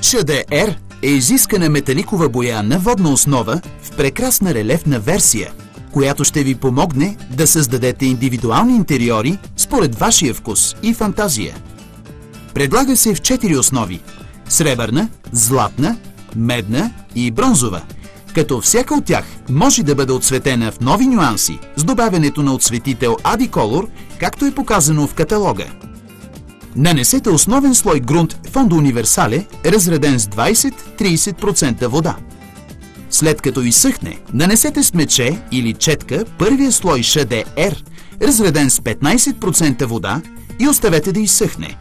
ШДР е изискана металикова боя на водна основа в прекрасна релефна версия, която ще ви помогне да създадете индивидуални интериори според вашия вкус и фантазия. Предлага се в 4 основи – сребърна, златна, медна и бронзова, като всяка от тях може да бъде отцветена в нови нюанси с добавянето на отцветител Adicolor, както е показано в каталога. Нанесете основен слой грунт Fondo Universale, разреден с 20-30% вода. След като изсъхне, нанесете с мече или четка първия слой ШДР, разреден с 15% вода, и оставете да изсъхне.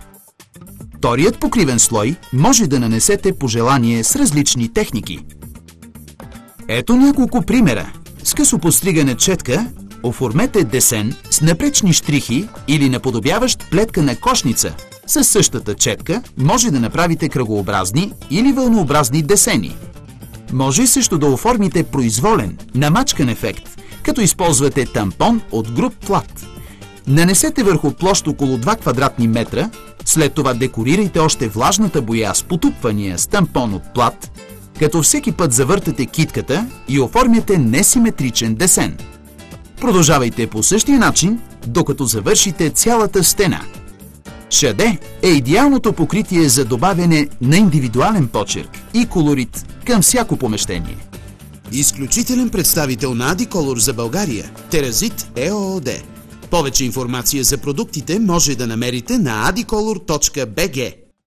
Вторият покривен слой може да нанесете по желание с различни техники. Ето няколко примера. С късо постригане четка оформете десен с напречни щрихи или наподобяващ плетка на кошница. Със същата четка може да направите кръгообразни или вълнообразни десени. Може също да оформите произволен, намачкан ефект, като използвате тампон от груб плат. Нанесете върху площ около 2 квадратни метра, след това декорирайте още влажната боя с потупвания с тампон от плат, като всеки път завъртате китката и оформяте несиметричен десен. Продължавайте по същия начин, докато завършите цялата стена. ШД е идеалното покритие за добавяне на индивидуален почерк и колорит към всяко помещение. Изключителен представител на Adicolor за България – Теразит ЕООД. Повече информация за продуктите може да намерите на adicolor.bg.